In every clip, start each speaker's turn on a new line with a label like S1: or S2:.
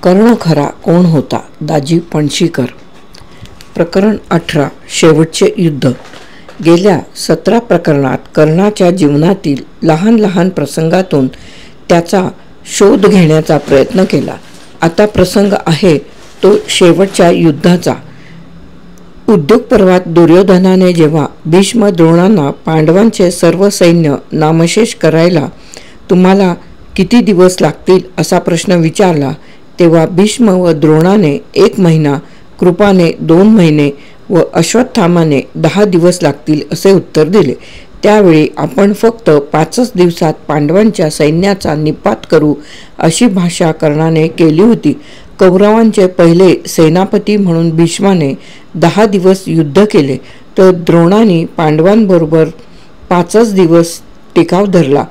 S1: कर्ण खरा कोण होता? दाजी पणशीकर. प्रकरण 18. शेवटचे युद्ध. गेल्या 17 प्रकरणात कर्णाच्या जीवनातील लहान लहान प्रसंगातून त्याचा शोध घेण्याचा प्रयत्न केला. आता प्रसंग आहे तो शेवटच्या युद्धाचा. उद्योग पर्वात दुर्योधनाने जेव्हा भीष्म द्रोणांना पांडवांचे सर्व सैन्य नामशेष करायला तुम्हाला किती दिवस लागतील असा प्रश्न विचारला, तेव्हा भीष्म व द्रोणाने 1 महिना, कृपाने 2 महिने व अश्वत्थामाने 10 दिवस लागतील असे उत्तर दिले. त्यावेळी आपण फक्त 5च दिवसात पांडवांच्या सैन्याचा निपात करू अशी भाषा कर्णाने केली होती. कौरवांचे पहिले सेनापती म्हणून भीष्माने 10 दिवस युद्ध केले, तर द्रोणाने पांडवांबरोबर 5च दिवस टिकाव धरला.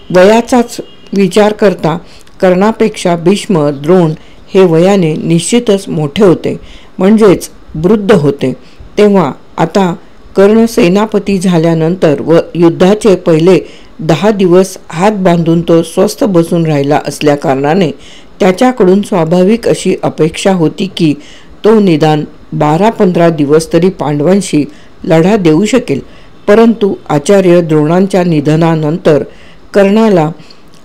S1: वयाचाच विचार करता कर्णापेक्षा भीष्म द्रोण हे वयाने निश्चितच मोठे होते, म्हणजेच वृद्ध होते. तेव्हा आता कर्ण सेनापती झाल्यानंतर व युद्धाचे पहिले 10 दिवस हात बांधून तो स्वस्थ बसून राहिला असल्याकारणाने त्याच्याकडून स्वाभाविक अशी अपेक्षा होती की तो निदान 12-15 दिवस तरी पांडवांशी लढा देऊ शकेल. परंतु आचार्य द्रोणांच्या निधनानंतर कर्णाला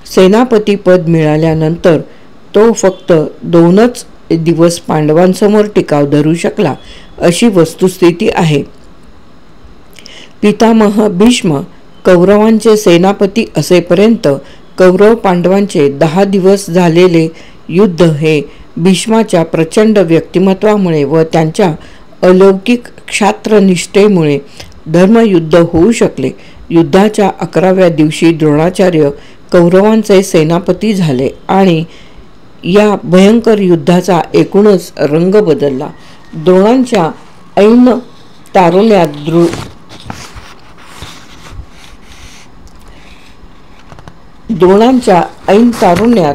S1: सेनापतीपद मिळाल्यानंतर तो फक्त 2च दिवस पांडवांसमोर टिकाव धरू शकला अशी वस्तुस्थिती आहे. पितामह भीष्म कौरवांचे सेनापती असेपर्यंत कौरव पांडवांचे 10 दिवस झालेले युद्ध हे भीष्माच्या प्रचंड व्यक्तिमत्वामुळे व त्यांच्या अलौकिक क्षात्रनिष्ठेमुळे धर्मयुद्ध होऊ शकले. युद्धाच्या 11व्या दिवशी द्रोणाचार्य कौरवांचे सेनापती झाले आणि या भयंकर युद्धाचा एकूणच रंग बदलला. द्रोणांच्या ऐन तारुण्यात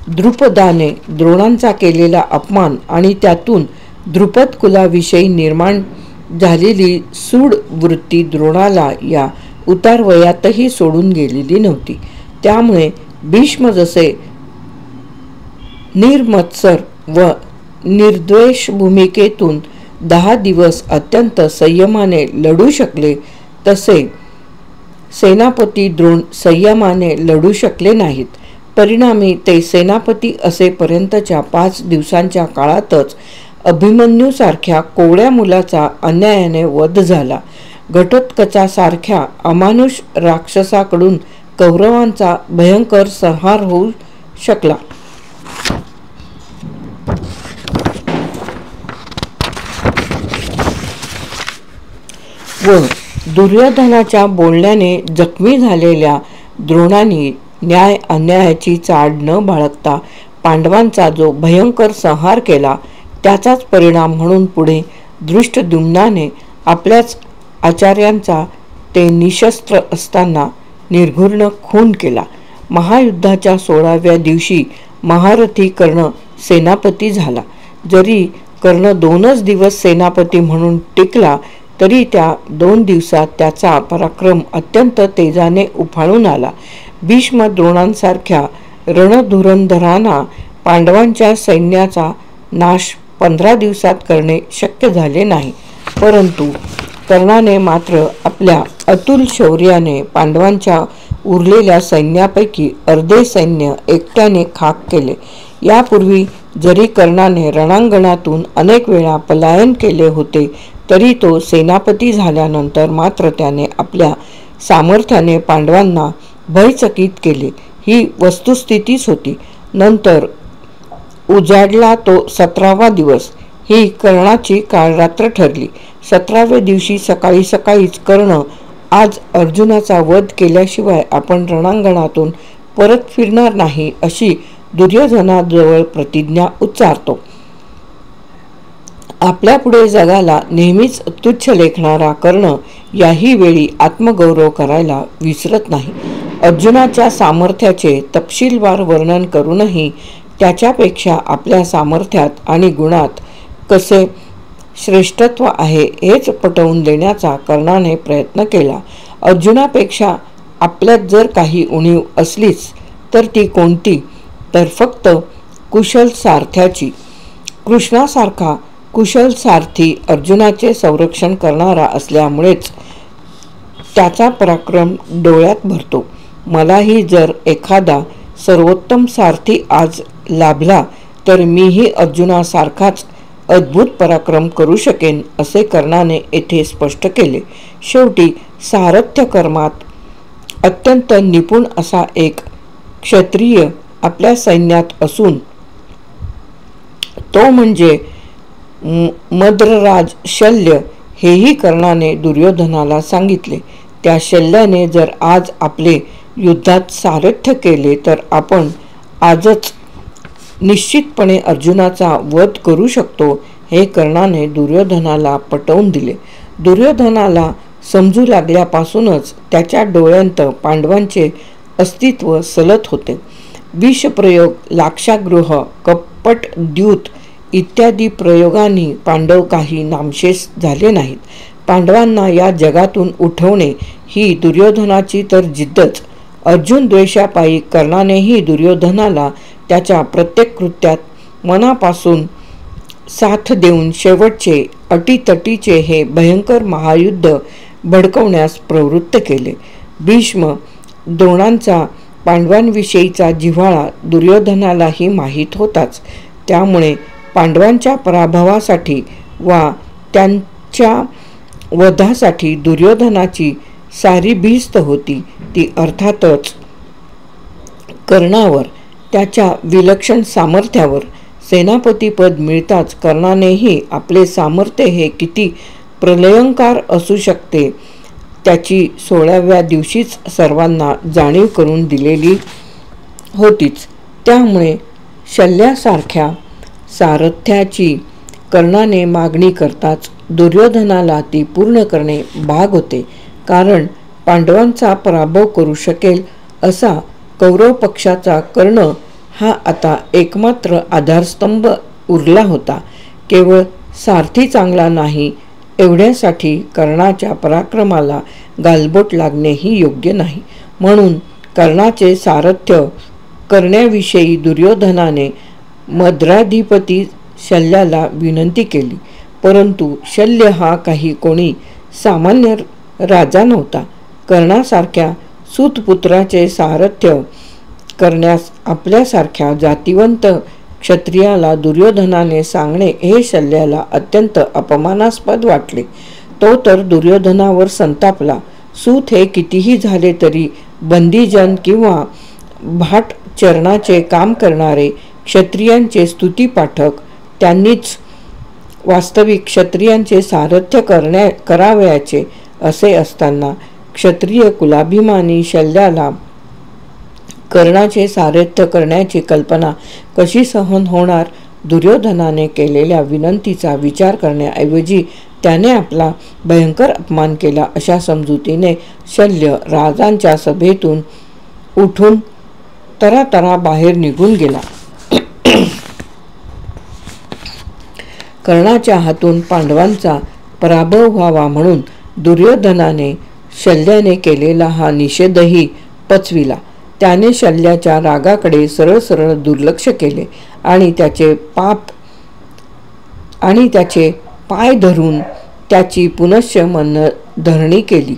S1: द्रुपदाने द्रोणांचा केलेला अपमान आणि त्यातून द्रुपद कुलाविषयी निर्माण झालेली सूड वृत्ती द्रोणाला या उतार वयातही सोडून गेलेली नव्हती. त्यामुळे भीष्म जसे निर्मत्सर व निर्द्वेष भूमिकेतून 10 दिवस अत्यंत संयमाने लढू शकले, तसे सेनापती द्रोण संयमाने लढू शकले नाहीत. परिणामी ते सेनापती असेपर्यंतच्या 5 दिवसांच्या काळातच अभिमन्यूसारख्या कोवळ्या मुलाचा अन्यायाने वध झाला. घटोत्कचासारख्या अमानुष राक्षसाकडून कौरवांचा भयंकर संहार होऊ शकला. व दुर्योधनाच्या बोलण्याने जखमी झालेल्या द्रोणाने न्याय अन्यायाची चाड न बाळगता पांडवांचा जो भयंकर संहार केला, त्याचाच परिणाम म्हणून पुढे धृष्टद्युम्नाने आपल्याच आचार्यांचा ते निशस्त्र असताना निर्घृण खून केला. महायुद्धाच्या 16व्या दिवशी महारथी कर्ण सेनापती झाला. जरी कर्ण 2च दिवस सेनापती म्हणून टिकला, तरी त्या 2 दिवसात त्याचा पराक्रम अत्यंत तेजाने उफाळून आला. भीष्म द्रोणांसारख्या रणधुरंधरांना पांडवांच्या सैन्याचा नाश 15 दिवसात करणे शक्य झाले नाही. परंतु कर्णाने मात्र आपल्या अतुल शौर्याने पांडवांच्या उरलेल्या सैन्यापैकी अर्धे सैन्य एकट्याने खाक केले. यापूर्वी जरी कर्णाने रणांगणातून अनेक वेळा पलायन केले होते, तरी तो सेनापती झाल्यानंतर मात्र त्याने आपल्या सामर्थ्याने पांडवांना भयचकित केले. ही वस्तुस्थितीच होती. नंतर उजाडला तो 17वा दिवस. ही कर्णाची काळरात्र ठरली. 17व्या दिवशी सकाळी सकाळीच कर्ण आज अर्जुनाचा वध केल्याशिवाय आपण रणांगणातून परत फिरणार नाही अशी दुर्योधनाजवळ प्रतिज्ञा उच्चारतो. आपल्यापुढे जगाला नेहमीच तुच्छ लेखणारा कर्ण याही वेळी आत्मगौरव करायला विसरत नाही. अर्जुनाच्या सामर्थ्याचे तपशीलवार वर्णन करूनही त्याच्यापेक्षा आपल्या सामर्थ्यात आणि गुणात कसे श्रेष्ठत्व आहे हेच पटवून देण्याचा कर्णाने प्रयत्न केला. अर्जुनापेक्षा आपल्यात जर काही उणीव असलीच तर ती कोणती, तर फक्त कुशल सारथ्याची. कृष्णासारखा कुशल सारथी अर्जुनाचे संरक्षण करणारा असल्यामुळेच त्याचा पराक्रम डोळ्यात भरतो. मलाही जर एखादा सर्वोत्तम सारथी आज लाभला तर मीही अर्जुनासारखाच अद्भुत पराक्रम करू शकेन, असे कर्णाने येथे स्पष्ट केले. शेवटी सारथ्य कर्मात अत्यंत निपुण असा एक क्षत्रिय आपल्या सैन्यात असून तो म्हणजे मद्रराज शल्य, हेही कर्णाने दुर्योधनाला सांगितले. त्या शल्याने जर आज आपले युद्धात सारथ्य केले तर आपण आजच निश्चितपणे अर्जुनाचा वध करू शकतो, हे कर्णाने दुर्योधनाला पटवून दिले. दुर्योधनाला समजू लागल्यापासूनच त्याच्या डोळ्यांत पांडवांचे अस्तित्व सलत होते. विषप्रयोग, लाक्षागृह, कपट द्यूत इत्यादी प्रयोगांनी पांडव काही नामशेष झाले नाहीत. पांडवांना या जगातून उठवणे ही दुर्योधनाची तर जिद्दच. अर्जुन द्वेषापायी कर्णानेही दुर्योधनाला त्याच्या प्रत्येक कृत्यात मनापासून साथ देऊन शेवटचे अटीतटीचे हे भयंकर महायुद्ध भडकवण्यास प्रवृत्त केले. भीष्म द्रोणांचा पांडवांविषयीचा जिव्हाळा दुर्योधनालाही माहीत होताच. त्यामुळे पांडवांच्या पराभवासाठी वा त्यांच्या वधासाठी दुर्योधनाची सारी भिस्त होती ती अर्थातच कर्णावर. त्याच्या विलक्षण सामर्थ्यावर. सेनापतीपद मिळताच कर्णानेही आपले सामर्थ्य हे किती प्रलयंकार असू शकते त्याची 16व्या दिवशीच सर्वांना जाणीव करून दिलेली होतीच. त्यामुळे शल्यासारख्या सारथ्याची कर्णाने मागणी करताच दुर्योधनाला ती पूर्ण करणे भाग होते. कारण पांडवांचा पराभव करू शकेल असा कौरव पक्षाचा कर्ण हा आता एकमात्र आधारस्तंभ उरला होता. केवळ सारथी चांगला नाही एवढ्यासाठी कर्णाच्या पराक्रमाला गालबोट लागणेही योग्य नाही. म्हणून कर्णाचे सारथ्य करण्याविषयी दुर्योधनाने मद्राधिपती शल्याला विनंती केली. परंतु शल्य हा काही कोणी सामान्य राजा नव्हता. कर्णासारख्या सूतपुत्राचे सारथ्य करण्यास आपल्यासारख्या जातिवंत क्षत्रियाला दुर्योधनाने सांगणे हे शल्याला अत्यंत अपमानास्पद वाटले. तो तर दुर्योधनावर संतापला. सूत हे कितीही झाले तरी बंदीजन किंवा भाट चरणाचे काम करणारे क्षत्रियांचे स्तुतीपाठक, त्यांनीच वास्तविक क्षत्रियांचे सारथ्य करावयाचे असे असताना क्षत्रिय कुलाभिमानी शल्याला कर्णाचे सारथ्य करण्याची कल्पना कशी सहन होणार. दुर्योधनाने केलेल्या विनंतीचा विचार करण्याऐवजी त्याने आपला भयंकर अपमान केला अशा समजुतीने शल्य राजांच्या सभेतून उठून तरातरा बाहेर निघून गेला. कर्णाच्या हातून पांडवांचा पराभव व्हावा म्हणून दुर्योधनाने शल्याने केलेला हा निषेधही पचविला. त्याने शल्याच्या रागाकडे सरळ सरळ दुर्लक्ष केले आणि त्याचे पाय धरून त्याची पुनश्च मनधरणी केली.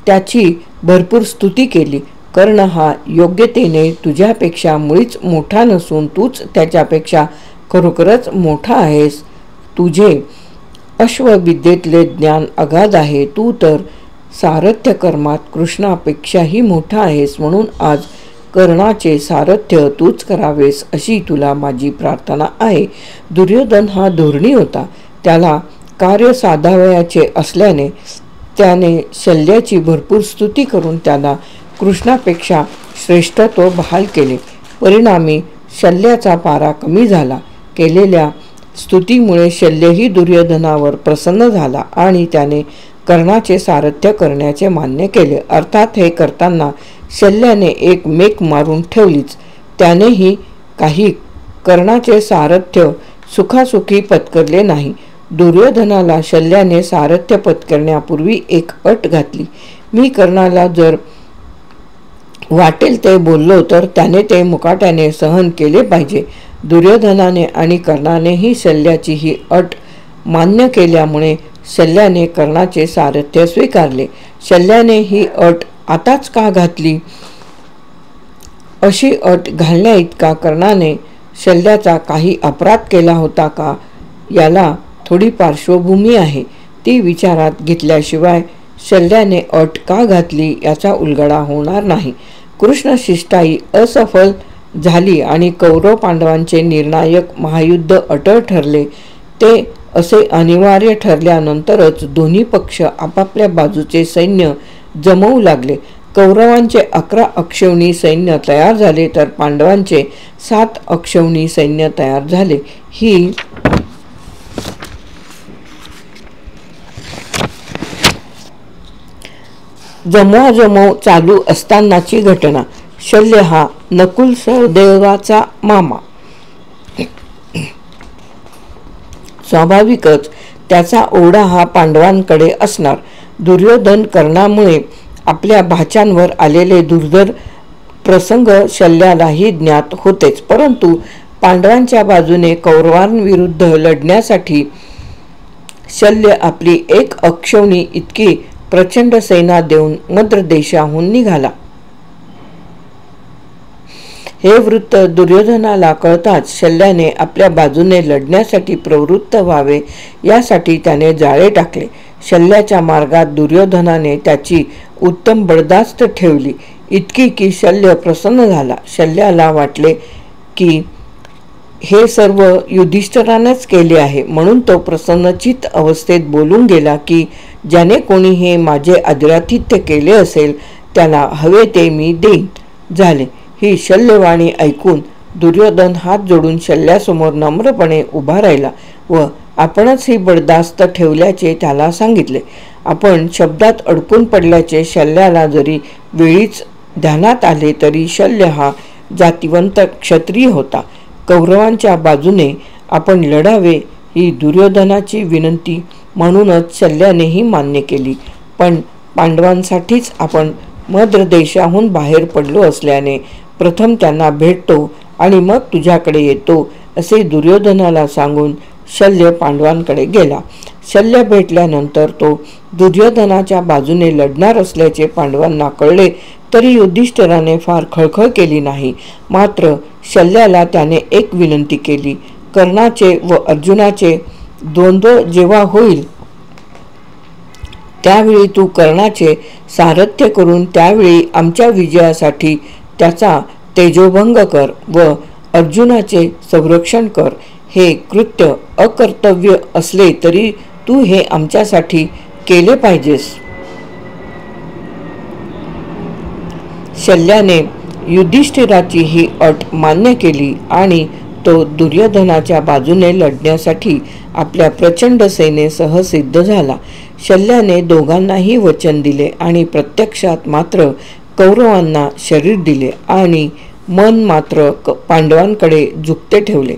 S1: त्याची भरपूर स्तुती केली. कर्ण हा योग्यतेने तुझ्यापेक्षा मुळीच मोठा नसून तूच त्याच्यापेक्षा खरोखरच मोठा आहेस. तुझे अश्वविद्येतले ज्ञान अगाध आहे. तू तर सारथ्य कर्मात कृष्णापेक्षाही मोठा आहेस. म्हणून आज कर्णाचे सारथ्य तूच करावेस अशी तुला माझी प्रार्थना आहे. दुर्योधन हा धोरणी होता. त्याला कार्य साधावयाचे असल्याने त्याने शल्याची भरपूर स्तुती करून त्याला कृष्णापेक्षा श्रेष्ठत्व बहाल केले. परिणामी शल्याचा पारा कमी झाला. केलेल्या स्तुतीमुळे शल्यही दुर्योधनावर प्रसन्न झाला आणि त्याने कर्णाचे सारथ्य करण्याचे मान्य केले. अर्थात हे करताना शल्याने एक मेक मारून ठेवलीच. त्यानेही काही कर्णाचे सारथ्य सुखासुखी पत्करले नाही. दुर्योधनाला शल्याने सारथ्य पत्करण्यापूर्वी एक अट घातली. मी कर्णाला जर वाटेल ते बोललो तर त्याने ते मुकाट्याने सहन केले पाहिजे. दुर्योधनाने आणि कर्णानेही शल्याची ही अट मान्य केल्यामुळे शल्याने कर्णाचे सारथ्य स्वीकारले. शल्याने ही अट आताच का घातली? अशी अट घालण्या इतका कर्णाने शल्याचा काही अपराध केला होता का, याला थोडी पार्श्वभूमी आहे. ती विचारात घेतल्याशिवाय शल्याने अट का घातली याचा उलगडा होणार नाही. कृष्ण शिष्टाई असफल झाली आणि कौरव पांडवांचे निर्णायक महायुद्ध अटळ ठरले. ते असे अनिवार्य ठरल्यानंतरच दोन्ही पक्ष आपापल्या बाजूचे सैन्य जमवू लागले. कौरवांचे 11 अक्षौणी सैन्य तयार झाले तर पांडवांचे 7 अक्षौणी सैन्य तयार झाले. ही जमवाजमव चालू असतानाची घटना. शल्य हा नकुल सहदेवाचा मामा. स्वाभाविकच त्याचा ओढा हा पांडवांकडे असणार. दुर्योधन कर्णामुळे आपल्या भाच्यांवर आलेले दुर्धर प्रसंग शल्यालाही ज्ञात होतेच. परंतु पांडवांच्या बाजूने कौरवांविरुद्ध लढण्यासाठी शल्य आपली 1 अक्षौणी इतकी प्रचंड सेना देऊन मद्र देशाहून निघाला. हे वृत्त दुर्योधनाला कळताच शल्याने आपल्या बाजूने लढण्यासाठी प्रवृत्त व्हावे यासाठी त्याने जाळे टाकले. शल्याच्या मार्गात दुर्योधनाने त्याची उत्तम बडदास्त ठेवली, इतकी की शल्य प्रसन्न झाला. शल्याला वाटले की हे सर्व युधिष्ठिरानेच केले आहे, म्हणून तो प्रसन्नचित्त अवस्थेत बोलून गेला की ज्याने कोणी हे माझे आदरातिथ्य केले असेल त्याला हवे ते मी देईन. झाले. ही शल्यवाणी ऐकून दुर्योधन हात जोडून शल्यासमोर नम्रपणे उभा राहिला व आपणच ही बडदास्त ठेवल्याचे त्याला सांगितले. आपण शब्दात अडकून पडल्याचे शल्याला जरी वेळीच ध्यानात आले तरी शल्य हा जातिवंत क्षत्रिय होता. कौरवांच्या बाजूने आपण लढावे ही दुर्योधनाची विनंती म्हणूनच शल्यानेही मान्य केली. पण पांडवांसाठीच आपण मद्र देशाहून बाहेर पडलो असल्याने प्रथम त्यांना भेटतो आणि मग तुझ्याकडे येतो असे दुर्योधनाला सांगून शल्य पांडवांकडे गेला. शल्य भेटल्यानंतर तो दुर्योधनाच्या बाजूने लढणार असल्याचे पांडवांना कळले तरी युधिष्ठिराने फार खळखळ केली नाही. मात्र शल्याला त्याने एक विनंती केली. कर्णाचे व अर्जुनाचे द्वंद्व जेव्हा होईल त्यावेळी तू कर्णाचे सारथ्य करून त्यावेळी आमच्या विजयासाठी त्याचा तेजोभंग कर व अर्जुनाचे संरक्षण कर. हे कृत्य अकर्तव्य असले तरी तू हे आमच्यासाठी केले पाहिजेस. शल्याने युधिष्ठिराची ही अट मान्य केली आणि तो दुर्योधनाच्या बाजूने लढण्यासाठी आपल्या प्रचंड सेनेसह सिद्ध झाला. शल्याने दोघांनाही वचन दिले आणि प्रत्यक्षात मात्र कौरवांना शरीर दिले आणि मन मात्र पांडवांकडे झुकते ठेवले.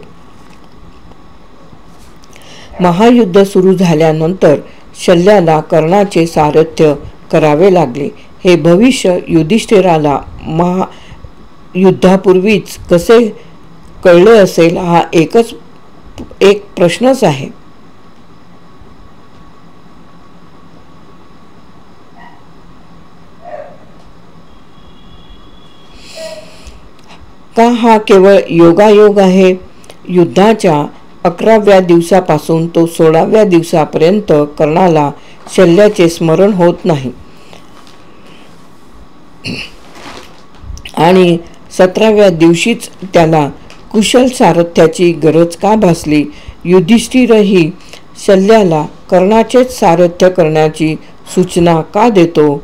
S1: महायुद्ध सुरू झाल्यानंतर शल्याला कर्णाचे सारथ्य करावे लागले. हे भविष्य युधिष्ठिराला युद्धापूर्वीच कसे कळले असेल हा एक प्रश्नच आहे. का हा केवळ योगायोग आहे? युद्धाच्या 11व्या दिवसापासून तो 16व्या दिवसापर्यंत कर्णाला शल्याचे स्मरण होत नाही आणि 17व्या दिवशीच त्याला कुशल सारथ्याची गरज का भासली? युधिष्ठिरही शल्याला कर्णाचेच सारथ्य करण्याची सूचना का देतो?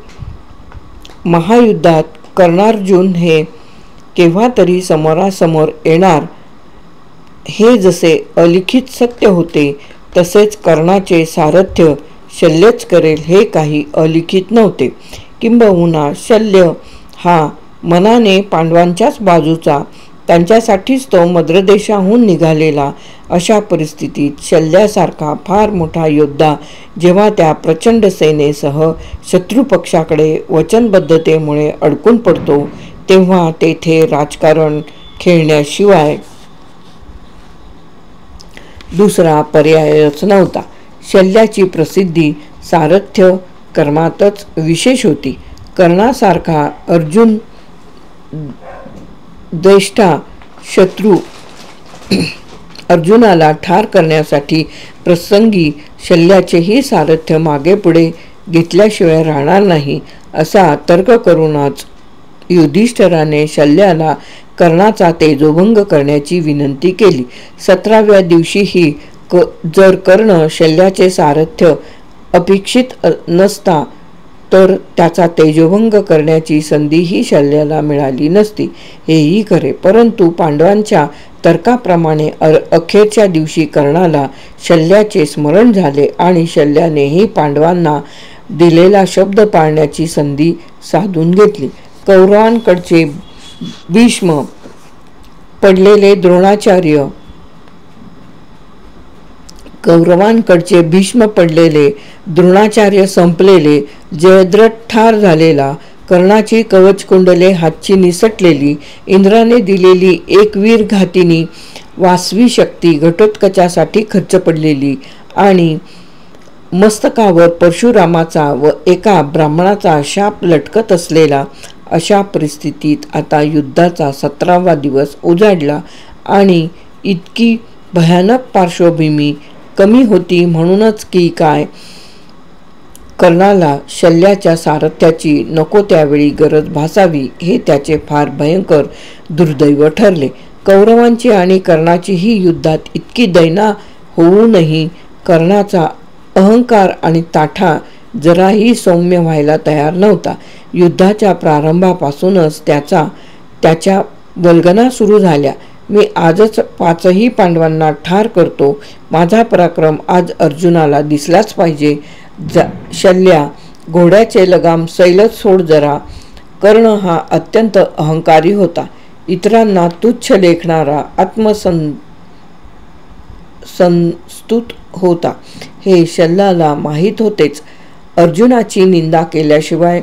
S1: महायुद्धात कर्णार्जुन हे केव्हा तरी समोरासमोर येणार हे जसे अलिखित सत्य होते तसेच कर्णाचे सारथ्य शल्यच करेल हे काही अलिखित नव्हते. किंबहुना शल्य हा मनाने पांडवांच्याच बाजूचा, त्यांच्यासाठीच तो मद्रदेशाहून निघालेला. अशा परिस्थितीत शल्यासारखा फार मोठा योद्धा जेव्हा त्या प्रचंड सेनेसह शत्रुपक्षाकडे वचनबद्धतेमुळे अडकून पडतो तेव्हा तेथे राजकारण खेळण्याशिवाय दुसरा पर्यायच नव्हता. शल्याची प्रसिद्धी सारथ्य कर्मातच विशेष होती. कर्णासारखा अर्जुन द्वेष्टा शत्रू अर्जुनाला ठार करण्यासाठी प्रसंगी शल्याचेही सारथ्य मागे पुढे घेतल्याशिवाय राहणार नाही असा तर्क करूनच युधिष्ठिराने शल्याला कर्णाचा तेजोभंग करण्याची विनंती केली. 17व्या दिवशीही जर कर्ण शल्याचे सारथ्य अपेक्षित नसता तर त्याचा तेजोभंग करण्याची संधीही शल्याला मिळाली नसती. हेही खरे, परंतु पांडवांच्या तर्काप्रमाणे अखेरच्या दिवशी कर्णाला शल्याचे स्मरण झाले आणि शल्यानेही पांडवांना दिलेला शब्द पाळण्याची संधी साधून घेतली. कौरवांकडचे भीष्म पडलेले द्रोणाचार्य संपलेले, जयद्रथ ठार झालेला, कर्णाची कवचकुंडले हातची निसटलेली, इंद्राने दिलेली एक वीर घातिनी वासवी शक्ती घटोत्कचासाठी खर्च पडलेली आणि मस्तकावर परशुरामाचा व एका ब्राह्मणाचा शाप लटकत असलेला, अशा परिस्थितीत आता युद्धाचा 17वा दिवस उजाडला आणि इतकी भयानक पार्श्वभूमी कमी होती म्हणूनच की काय कर्णाला शल्याच्या सारथ्याची नको त्यावेळी गरज भासावी हे त्याचे फार भयंकर दुर्दैव ठरले. कौरवांची आणि कर्णाचीही युद्धात इतकी दैना होऊनही कर्णाचा अहंकार आणि ताठा जराही सौम्य व्हायला तयार नव्हता. युद्धाच्या प्रारंभापासूनच त्याच्या वल्गना सुरू झाल्या. मी आजच 5ही पांडवांना ठार करतो. माझा पराक्रम आज अर्जुनाला दिसलाच पाहिजे. शल्या, घोड्याचे लगाम सैलच सोड जरा. कर्ण हा अत्यंत अहंकारी होता. इतरांना तुच्छ लेखणारा आत्मसंस्तुत होता हे शल्याला माहीत होतेच. अर्जुनाची निंदा केल्याशिवाय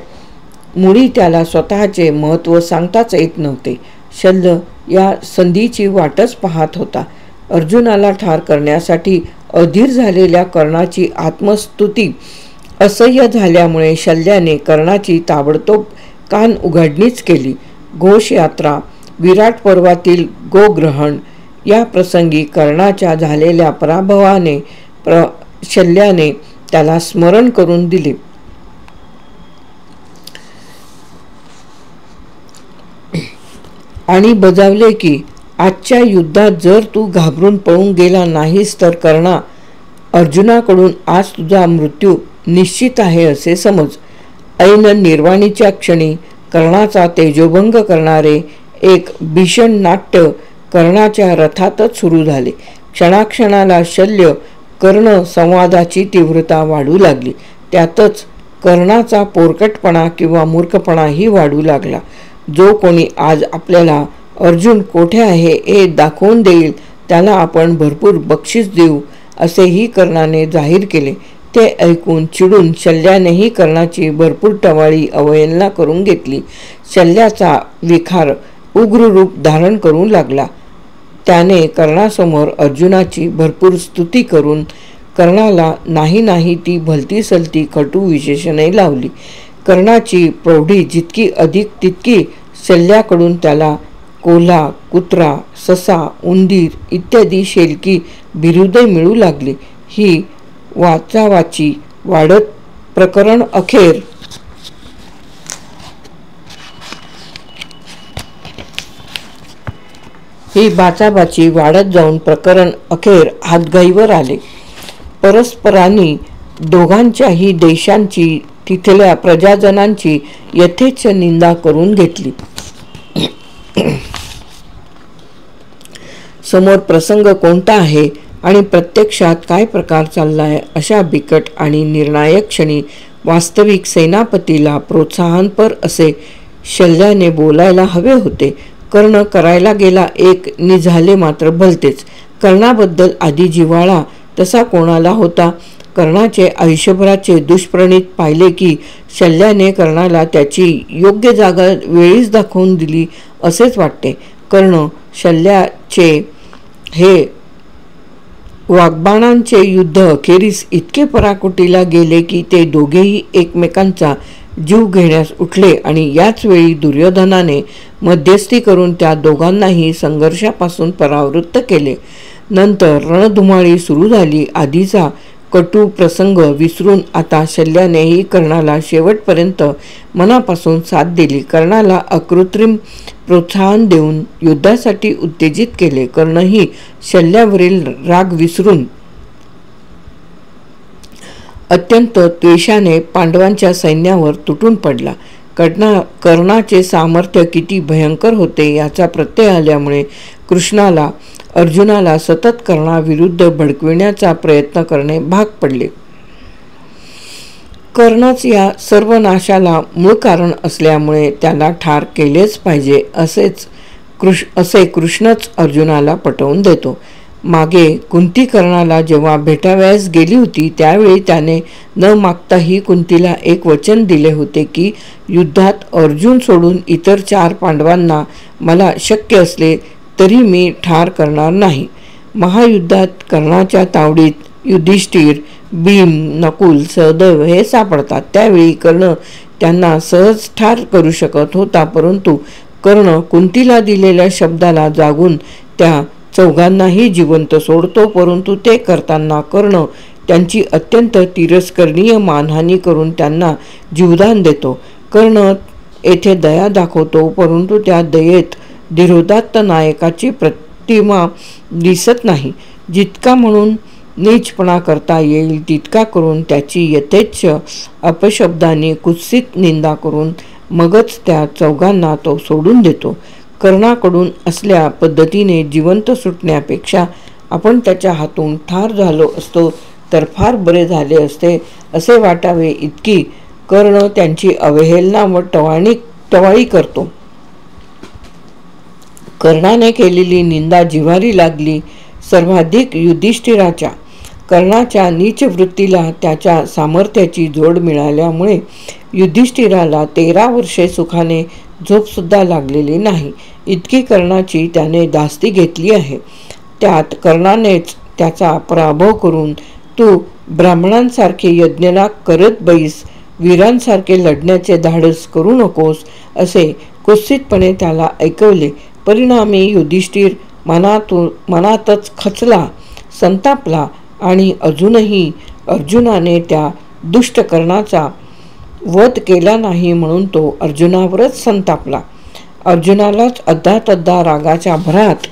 S1: मुळी त्याला स्वतःचे महत्त्व सांगताच येत नव्हते. शल्य या संधीची वाटच पाहत होता. अर्जुनाला ठार करण्यासाठी अधीर झालेल्या कर्णाची आत्मस्तुती असह्य झाल्यामुळे शल्याने कर्णाची ताबडतोब कान उघडणीच केली. घोषयात्रा, विराट पर्वातील गोग्रहण या प्रसंगी कर्णाच्या झालेल्या पराभवाने शल्याने त्याला स्मरण करून दिले. आणि बजावले की आजच्या युद्धात जर तू घाबरून पळून गेला नाहीस तर कर्णा, अर्जुनाकडून आज तुझा मृत्यू निश्चित आहे असे समज. ऐन निर्वाणीच्या क्षणी कर्णाचा तेजोभंग करणारे एक भीषण नाट्य कर्णाच्या रथातच सुरू झाले. क्षणाक्षणाला शल्य कर्ण संवादाची तीव्रता वाढू लागली. त्यातच कर्णाचा पोरकटपणा किंवा मूर्खपणाही वाढू लागला. जो कोणी आज आपल्याला अर्जुन कोठे आहे हे दाखवून देईल त्याला आपण भरपूर बक्षीस देऊ असेही कर्णाने जाहीर केले. ते ऐकून चिडून शल्यानेही कर्णाची भरपूर टवाळी अवहेलना करून घेतली. शल्याचा विखार उग्र रूप धारण करू लागला. त्याने कर्णासमोर अर्जुनाची भरपूर स्तुती करून कर्णाला नाही ती भलती सलती कटू विशेषणे लावली. कर्णाची प्रौढी जितकी अधिक तितकी शल्याकडून त्याला कोल्हा, कुत्रा, ससा, उंदीर इत्यादी शेलकी बिरुदे मिळू लागली. ही वाचावाची वाढत प्रकरण अखेर बाचाबाची वाढत जाऊन प्रकरण अखेर हातगाईवर आले. परस्परांनी दोघांच्याही देशांची तिथल्या प्रजाजनांची यथेच्छ निंदा करून घेतली. समोर प्रसंग कोणता आहे आणि प्रत्यक्षात काय प्रकार चाललाय अशा बिकट आणि निर्णायक क्षणी वास्तविक सेनापतीला प्रोत्साहनपर असे शल्याने बोलायला हवे होते. कर्ण करायला गेला एक निझाले मात्र भलतेच. कर्णाबद्दल आधी जिव्हाळा तसा कोणाला होता? कर्णाचे आयुष्यभराचे दुष्प्रणीत पाहिले की शल्याने कर्णाला त्याची योग्य जागा वेळीच दाखवून दिली असेच वाटते. कर्ण शल्याचे हे वाग्बाणांचे युद्ध अखेरीस इतके पराकोटीला गेले की ते दोघेही एकमेकांचा जीव घेण्यास उठले आणि याच वेळी दुर्योधनाने मध्यस्थी करून त्या दोघांनाही संघर्षापासून परावृत्त केले. नंतर रणधुमाळी सुरू झाली. आधीचा कटू प्रसंग विसरून आता शल्यानेही कर्णाला शेवटपर्यंत मनापासून साथ दिली. कर्णाला अकृत्रिम प्रोत्साहन देऊन युद्धासाठी उत्तेजित केले. कर्णही शल्यावरील राग विसरून अत्यंत द्वेषाने पांडवांच्या सैन्यावर तुटून पडला. कर्णाचे सामर्थ्य किती भयंकर होते याचा प्रत्यय आल्यामुळे कृष्णाला अर्जुनाला सतत कर्णाविरुद्ध भडकविण्याचा प्रयत्न करणे भाग पडले. कर्णच या सर्व नाशाला मूळ कारण असल्यामुळे त्याला ठार केलेच पाहिजे असे कृष्णच अर्जुनाला पटवून देतो. मागे कुंती कर्णाला जेव्हा भेटावयास गेली होती त्यावेळी त्याने न मागताही कुंतीला एक वचन दिले होते की युद्धात अर्जुन सोडून इतर 4 पांडवांना मला शक्य असले तरी मी ठार करणार नाही. महायुद्धात कर्णाच्या तावडीत युधिष्ठिर, भीम, नकुल, सहदेव हे सापडतात. त्यावेळी कर्ण त्यांना सहज ठार करू शकत होता, परंतु कर्ण कुंतीला दिलेल्या शब्दाला जागून त्या चौघांनाही जिवंत सोडतो. परंतु ते करताना कर्ण त्यांची अत्यंत तिरस्करणीय मानहानी करून त्यांना जीवदान देतो. कर्ण येथे दया दाखवतो, परंतु त्या दयेत धीरोदात्त नायकाची प्रतिमा दिसत नाही. जितका म्हणून नीचपणा करता येईल तितका करून त्याची यथेच्छ अपशब्दाने कुत्सित निंदा करून मगच त्या चौघांना तो सोडून देतो. कर्णाकडून असल्या पद्धतीने जिवंत सुटण्यापेक्षा आपण त्याच्या हातून ठार झालो असतो तर फार बरे झाले असते असे वाटावे इतकी कर्ण त्यांची अवहेलना व टवाळी करतो. कर्णाने केलेली निंदा जिव्हारी लागली सर्वाधिक युधिष्ठिराच्या. कर्णाच्या नीच वृत्तीला त्याच्या सामर्थ्याची जोड मिळाल्यामुळे युधिष्ठिराला 13 वर्षे सुखाने झोपसुद्धा लागलेली नाही. इतकी कर्णाची त्याने धास्ती घेतली आहे. त्यात कर्णानेच त्याचा पराभव करून तू ब्राह्मणांसारखे यज्ञना करत बैस, वीरांसारखे लढण्याचे धाडस करू नकोस असे कुत्सितपणे त्याला ऐकवले. परिणामी युधिष्ठिर मनातच खचला, संतापला आणि अजूनही अर्जुनाने त्या दुष्ट कर्णाचा वध केला नाही म्हणून तो अर्जुनावरच संतापला. अर्जुनालाच अद्धा रागाच्या भरात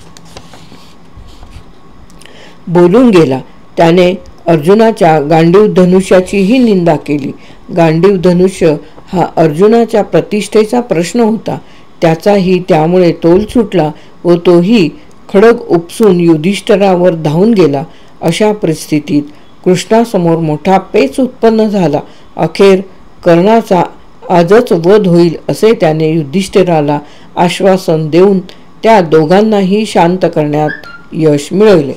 S1: बोलून गेला. त्याने अर्जुनाच्या गांडीव धनुष्याचीही निंदा केली. गांडीव धनुष्य हा अर्जुनाच्या प्रतिष्ठेचा प्रश्न होता. त्याचाही त्यामुळे तोल सुटला व तोही खडग उपसून युधिष्ठिरावर धावून गेला. अशा परिस्थितीत कृष्णासमोर मोठा पेच उत्पन्न झाला. अखेर कर्णाचा आजच वध होईल असे त्याने युधिष्ठिराला आश्वासन देऊन त्या दोघांनाही शांत करण्यात यश मिळवले.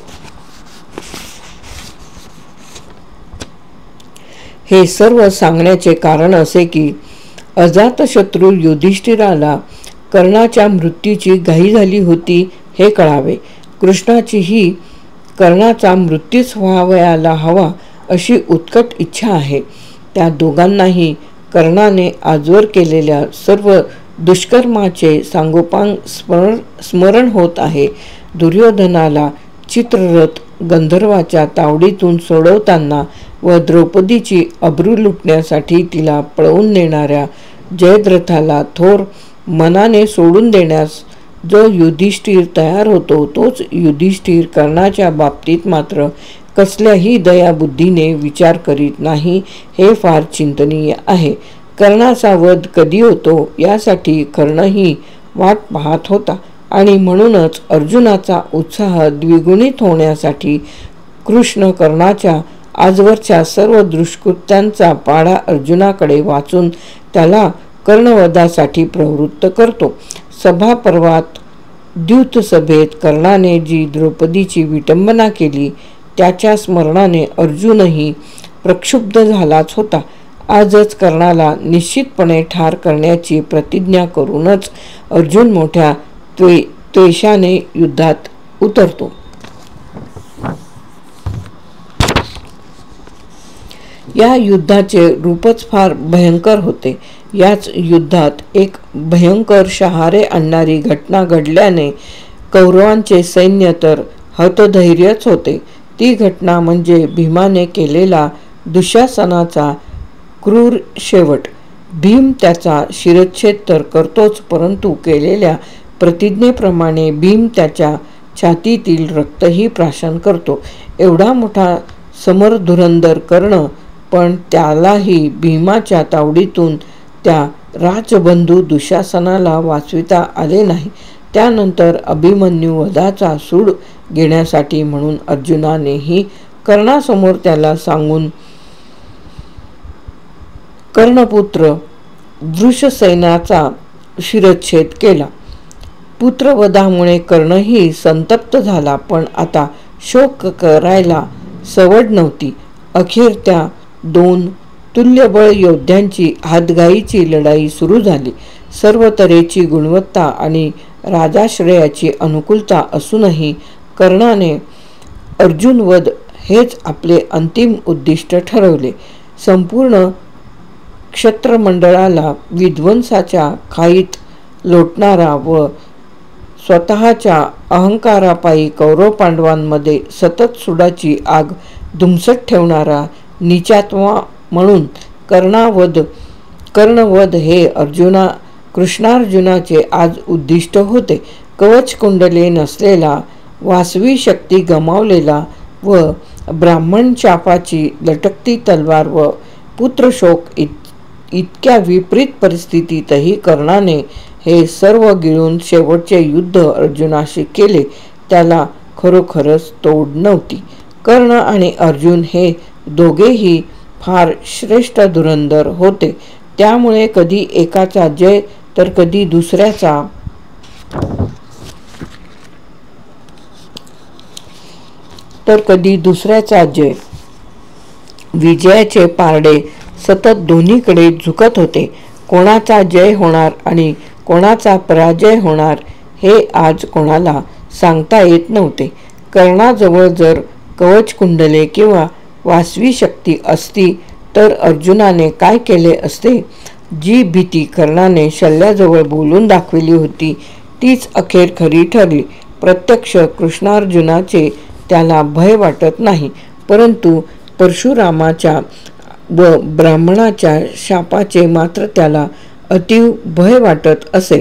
S1: हे सर्व सांगण्याचे कारण असे की अजातशत्रू युधिष्ठिराला कर्णाच्या मृत्यूची घाई झाली होती हे कळावे. कृष्णाचीही कर्णाचा मृत्यूच व्हावयाला हवा अशी उत्कट इच्छा आहे. त्या दोघांनाही कर्णाने आजवर केलेल्या सर्व दुष्कर्माचे सांगोपांग स्मरण होत आहे. दुर्योधनाला चित्ररथ गंधर्वाच्या तावडीतून सोडवताना व द्रौपदीची अब्रू लुटण्यासाठी तिला पळवून नेणाऱ्या जयद्रथाला थोर मनाने सोडून देण्यास जो युधिष्ठिर तयार होतो तोच युधिष्ठिर कर्णाच्या बाबतीत मात्र कसल्याही दयाबुद्धीने विचार करीत नाही हे फार चिंतनीय आहे. कर्णाचा वध कधी होतो यासाठी कर्णही वाट पाहत होता आणि म्हणूनच अर्जुनाचा उत्साह द्विगुणित होण्यासाठी कृष्ण कर्णाच्या आजवरच्या सर्व दुष्कृत्यांचा पाढा अर्जुनाकडे वाचून त्याला कर्णवधासाठी प्रवृत्त करतो. सभापर्वात द्यूतसभेत कर्णाने जी द्रौपदीची विटंबना केली त्याच्या स्मरणाने अर्जुनही प्रक्षुब्ध झालाच होता. आजच कर्णाला निश्चितपणे ठार करण्याची प्रतिज्ञा करूनच अर्जुन मोठ्या त्वेषाने युद्धात उतरतो. या युद्धाचे रूपच फार भयंकर होते. याच युद्धात एक भयंकर शहारे आणणारी घटना घडल्याने कौरवांचे सैन्य तर हतधैर्यच होते. ती घटना म्हणजे भीमाने केलेला दुःशासनाचा क्रूर शेवट. भीम त्याचा शिरच्छेद तर करतोच, परंतु केलेल्या प्रतिज्ञेप्रमाणे भीम त्याच्या छातीतील रक्तही प्राशन करतो. एवढा मोठा समरधुरंदर कर्ण, पण त्यालाही भीमाच्या तावडीतून त्या राजबंधू दुःशासनाला वाचविता आले नाही. त्यानंतर अभिमन्यू वधाचा सूड घेण्यासाठी म्हणून अर्जुनानेही कर्णासमोर त्याला सांगून कर्णपुत्र वृषसेनाचा शिरच्छेद केला. पुत्रवधामुळे कर्णही संतप्त झाला, पण आता शोक करायला सवड नव्हती. अखेर त्या दोन तुल्यबळ योद्ध्यांची हातघाईची लढाई सुरू झाली. सर्व तऱ्हेची गुणवत्ता आणि राजाश्रयाची अनुकूलता असूनही कर्णाने अर्जुनवध हेच आपले अंतिम उद्दिष्ट ठरवले. संपूर्ण क्षत्रमंडळाला विध्वंसाच्या खाईत लोटणारा व स्वतःच्या अहंकारापायी कौरव पांडवांमध्ये सतत सुडाची आग धुमसत ठेवणारा नीचात्मा म्हणून कर्णवध हे कृष्णार्जुनाचे आज उद्दिष्ट होते. कवच कुंडले नसलेला, वासवी शक्ती गमावलेला व ब्राह्मण शापाची लटकती तलवार व पुत्रशोक इतक्या विपरीत परिस्थितीतही कर्णाने हे सर्व गिळून शेवटचे युद्ध अर्जुनाशी केले. त्याला खरोखरच तोड नव्हती. कर्ण आणि अर्जुन हे दोघेही फार श्रेष्ठ धुरंधर होते. त्यामुळे कधी एकाचा जय तर कधी दुसऱ्याचा जय. विजयाचे पारडे सतत दोन्हीकडे झुकत होते. कोणाचा जय होणार आणि कोणाचा पराजय होणार हे आज कोणाला सांगता येत नव्हते. कर्णाजवळ जर कवच कुंडले किंवा वासवी शक्ती असती तर अर्जुनाने काय केले असते? जी भीती कर्णाने शल्याजवळ बोलून दाखविली होती तीच अखेर खरी ठरली. प्रत्यक्ष कृष्णार्जुनाचे त्याला भय वाटत नाही, परंतु परशुरामाच्या व ब्राह्मणाच्या शापाचे मात्र त्याला अतीव भय वाटत असे.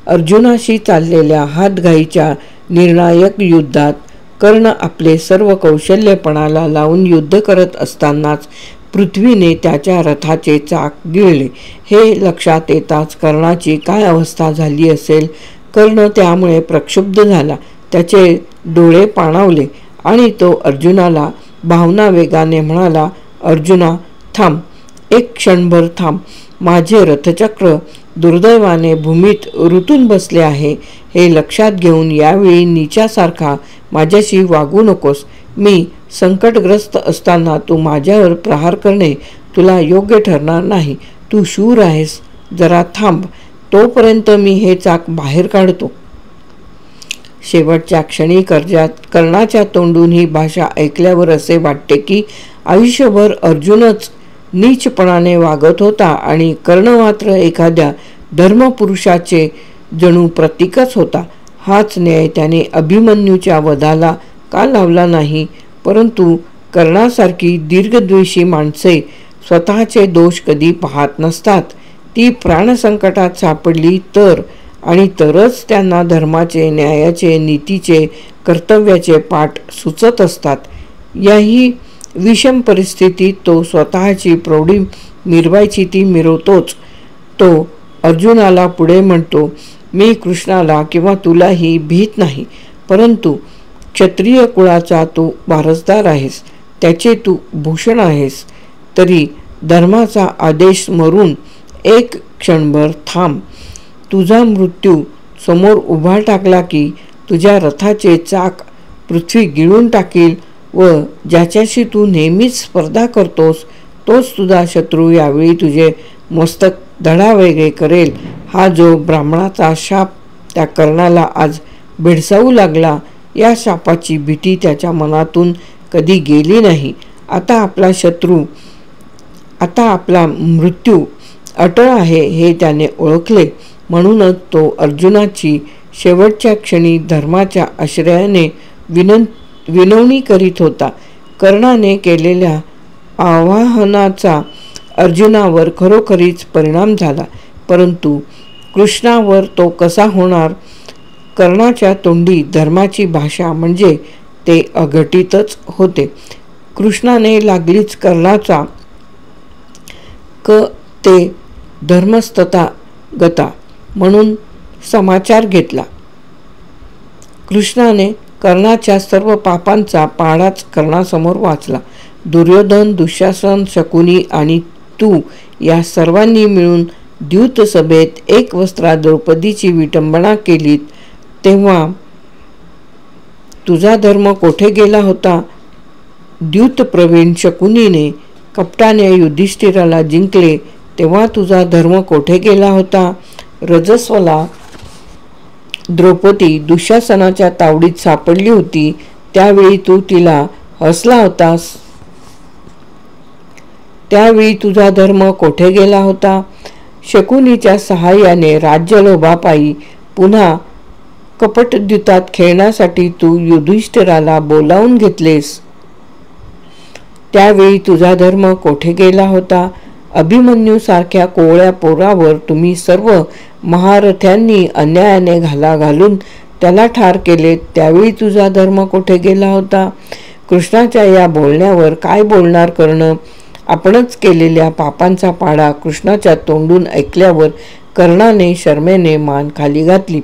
S1: अर्जुनाशी चाललेल्या हातघाईच्या निर्णायक युद्धात कर्ण आपले सर्व कौशल्यपणाला लावून युद्ध करत असतानाच पृथ्वीने त्याच्या रथाचे चाक गिळले. हे लक्षात येताच कर्णाची काय अवस्था झाली असेल. कर्ण त्यामुळे प्रक्षुब्ध झाला. त्याचे डोळे पाणावले आणि तो अर्जुनाला भावनावेगाने म्हणाला, अर्जुना थांब, एक क्षणभर थांब. माझे रथचक्र दुर्दैवाने भूमीत रुतून बसले आहे. हे लक्षात घेऊन यावेळी नीचासारखा माझ्याशी वागू नकोस. मी संकटग्रस्त असताना तू माझ्यावर प्रहार करणे तुला योग्य ठरणार नाही. तू शूर आहेस. जरा थांब, तोपर्यंत मी हे चाक बाहेर काढतो. शेवटच्या क्षणी कर्णाच्या तोंडून ही भाषा ऐकल्यावर असे वाटते की आयुष्यभर अर्जुनच नीचपणाने वागत होता आणि कर्ण मात्र एखाद्या धर्मपुरुषाचे जणू प्रतीकच होता. हाच न्याय त्याने अभिमन्यूच्या वधाला का लावला नाही? परंतु कर्णासारखी दीर्घद्वेषी माणसे स्वतःचे दोष कधी पाहत नसतात. ती प्राणसंकटात सापडली तर आणि तरच त्यांना धर्माचे, न्यायाचे, नीतीचे, कर्तव्याचे पाठ सुचत असतात. याही विषम परिस्थितीत तो स्वतःची प्रौढी मिरवायची ती मिरवतोच. तो अर्जुनाला पुढे म्हणतो, मी कृष्णाला किंवा तुलाही भीत नाही, परंतु क्षत्रिय कुळाचा तू वारसदार आहेस, त्याचे तू भूषण आहेस. तरी धर्माचा आदेश स्मरून एक क्षणभर थांब. तुझा मृत्यू समोर उभा टाकला की तुझ्या रथाचे चाक पृथ्वी गिळून टाकील व ज्याच्याशी तू नेहमीच स्पर्धा करतोस तोच तुझा शत्रू यावेळी तुझे मस्तक धडावेगळे करेल. हा जो ब्राह्मणाचा शाप त्या कर्णाला आज भेडसावू लागला, या शापाची भीती त्याच्या मनातून कधी गेली नाही. आता आपला शत्रू आता आपला मृत्यू अटळ आहे हे त्याने ओळखले. म्हणूनच तो अर्जुनाची शेवटच्या क्षणी धर्माच्या आश्रयाने विनवणी करीत होता. कर्णाने केलेल्या आवाहनाचा अर्जुनावर खरोखरीच परिणाम झाला, परंतु कृष्णावर तो कसा होणार? कर्णाच्या तोंडी धर्माची भाषा म्हणजे ते अघटितच होते. कृष्णाने लागलीच कर्णाचा ते धर्मस्तता गता म्हणून समाचार घेतला. कृष्णाने कर्णाच्या सर्व पापांचा पाडाच कर्णासमोर वाचला. दुर्योधन, दुःशासन, शकुनी आणि तू या सर्वांनी मिळून द्यूत सभेत एक वस्त्रात द्रौपदीची विटंबना केलीत, तेव्हा तुझा धर्म कोठे गेला होता? द्यूत प्रवीण शकुनीने कपटाने युधिष्ठिराला जिंकले, तेव्हा तुझा धर्म कोठे गेला होता? रजस्वला द्रौपदी दुःशासनाच्या तावडीत सापडली होती, त्यावेळी तू तिला हसला होतास, त्यावेळी तुझा धर्म कोठे गेला होता? शकुनीच्या सहाय्याने राज्यलोभापायी पुन्हा कपटद्यूतात खेळण्यासाठी तू युधिष्ठिराला बोलावून घेतलेस, त्यावेळी तुझा धर्म कोठे गेला होता? अभिमन्यू सारख्या कोवळ्या पोरावर तुम्ही सर्व महारथ्यांनी अन्यायाने घाला घालून त्याला ठार केले, त्यावेळी तुझा धर्म कोठे गेला होता? कृष्णाच्या या बोलण्यावर काय बोलणार कर्ण? आपणच केलेल्या पापांचा पाडा कृष्णाच्या तोंडून ऐकल्यावर कर्णाने शरमेने मान खाली घातली.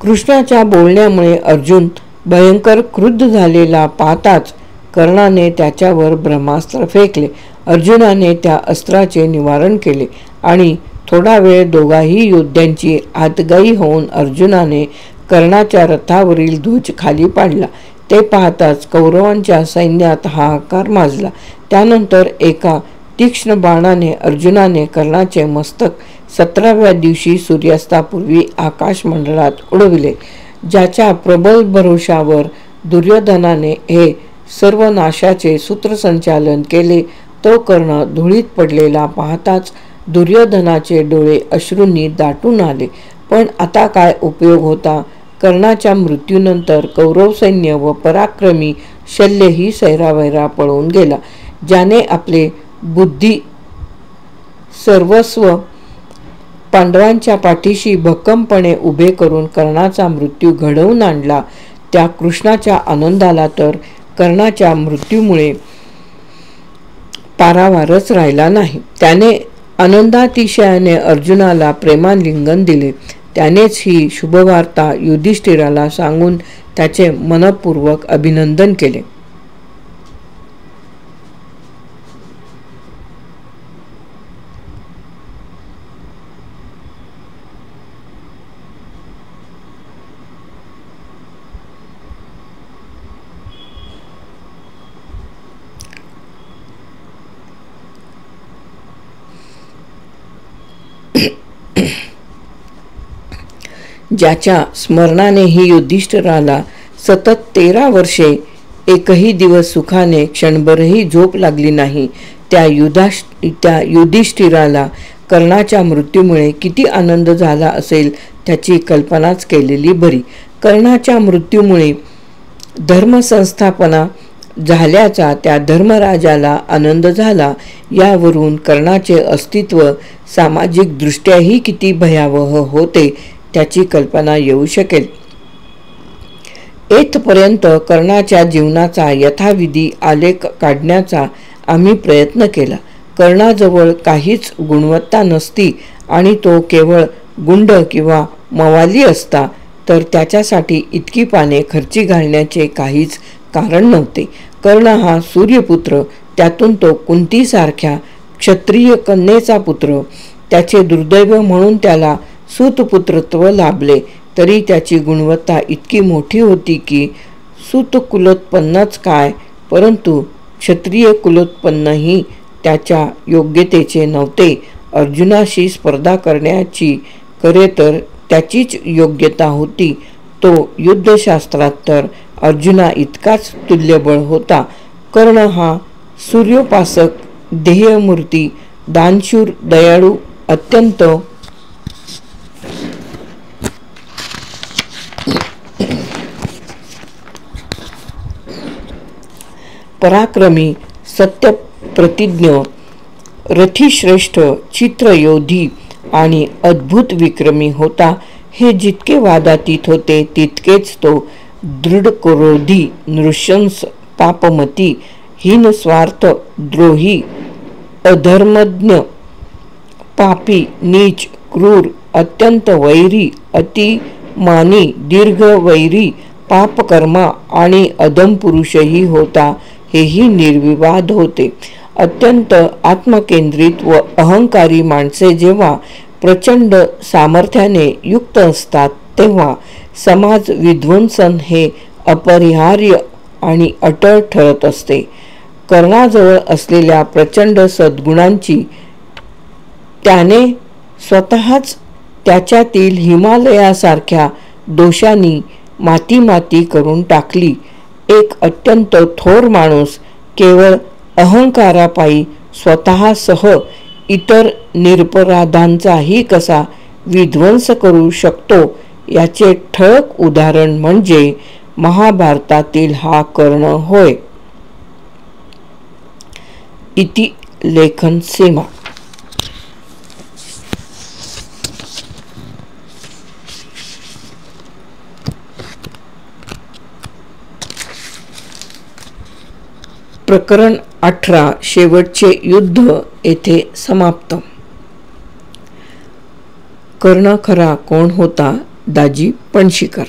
S1: कृष्णाच्या बोलण्यामुळे अर्जुन भयंकर क्रुद्ध झालेला पाहताच कर्णाने त्याच्यावर ब्रह्मास्त्र फेकले. अर्जुनाने त्या अस्त्राचे निवारण केले आणि थोडा वेळ दोघाही योद्ध्यांची हातगाई होऊन अर्जुनाने कर्णाच्या रथावरील ध्वज खाली पाडला. ते पाहताच कौरवांच्या सैन्यात हाहाकार माजला. त्यानंतर एका तीक्ष्ण बाणाने अर्जुनाने कर्णाचे मस्तक 17व्या दिवशी सूर्यास्तापूर्वी आकाशमंडळात उडविले. ज्याच्या प्रबल भरोशावर दुर्योधनाने हे सर्वनाशाचे सूत्रसंचालन केले, तो कर्ण धुळीत पडलेला पाहताच दुर्योधनाचे डोळे अश्रूंनी दाटून आले. पण आता काय उपयोग होता? कर्णाच्या मृत्यूनंतर कौरव सैन्य व पराक्रमी शल्यही सैरावैरा पळून गेला. ज्याने आपले बुद्धी सर्वस्व पांडवांच्या पाठीशी भक्कमपणे उभे करून कर्णाचा मृत्यू घडवून आणला, त्या कृष्णाच्या आनंदाला तर कर्णाच्या मृत्यूमुळे पारावारच राहिला नाही. त्याने आनंदातिशयाने अर्जुनाला प्रेमालिंगन दिले. त्यानेच ही शुभवार्ता युधिष्ठिराला सांगून त्याचे मनपूर्वक अभिनंदन केले. ज्याच्या स्मरणानेही युधिष्ठिराला सतत 13 वर्षे एकही दिवस सुखाने क्षणभरही झोप लागली नाही, त्या युधिष्ठिराला कर्णाच्या मृत्यूमुळे किती आनंद झाला असेल त्याची कल्पनाच केलेली बरी. कर्णाच्या मृत्यूमुळे धर्मसंस्थापना झाल्याचा त्या धर्मराजाला आनंद झाला. यावरून कर्णाचे अस्तित्व सामाजिकदृष्ट्याही किती भयावह होते त्याची कल्पना येऊ शकेल. येथपर्यंत कर्णाच्या जीवनाचा यथाविधी आलेख काढण्याचा आम्ही प्रयत्न केला. कर्णाजवळ काहीच गुणवत्ता नसती आणि तो केवळ गुंड किंवा मवाली असता तर त्याच्यासाठी इतकी पाने खर्ची घालण्याचे काहीच कारण नव्हते. कर्ण हा सूर्यपुत्र, त्यातून तो कुंतीसारख्या क्षत्रिय कन्येचा पुत्र. त्याचे दुर्दैव म्हणून त्याला सूतपुत्रत्व लाभले, तरी त्याची गुणवत्ता इतकी मोठी होती की सूतकुलोत्पन्नच काय, परंतु क्षत्रिय कुलोत्पन्नही त्याच्या योग्यतेचे नव्हते. अर्जुनाशी स्पर्धा करण्याची खरे तर त्याचीच योग्यता होती. तो युद्धशास्त्रात तर अर्जुना इतकाच तुल्यबळ होता. कर्ण हा सूर्योपासक, ध्येयमूर्ती, दानशूर, दयाळू, अत्यंत पराक्रमी, सत्यप्रतिज्ञ, रथिश्रेष्ठ, चित्रयोधी आणि अद्भुत विक्रमी होता. हे जितके वादातीत होते तितकेच तो दृढक्रोधी, नृशंस, पापमती, हीनस्वार्थ, द्रोही, अधर्मज्ञ, पापी, नीच, क्रूर, अत्यंत वैरी, अतिमानी, दीर्घवैरी, पापकर्मा आणि अधमपुरुषही होता. हेही निर्विवाद होते. अत्यंत आत्मकेंद्रित व अहंकारी माणसे जेव्हा प्रचंड सामर्थ्याने युक्त असतात तेव्हा समाज विध्वंसन हे अपरिहार्य आणि अटळ ठरत असते. कर्णाजवळ असलेल्या प्रचंड सद्गुणांची त्याने स्वतःच त्याच्यातील हिमालयासारख्या दोषांनी माती करून टाकली. एक अत्यंत थोर माणूस केवळ अहंकारापायी स्वतःसह इतर निरपराधांचाही कसा विध्वंस करू शकतो याचे ठळक उदाहरण म्हणजे महाभारतातील हा कर्ण होय. इति लेखन सीमा. प्रकरण 18 शेवटचे युद्ध येथे समाप्त. कर्ण खरा कोण होता? दाजी पणशीकर.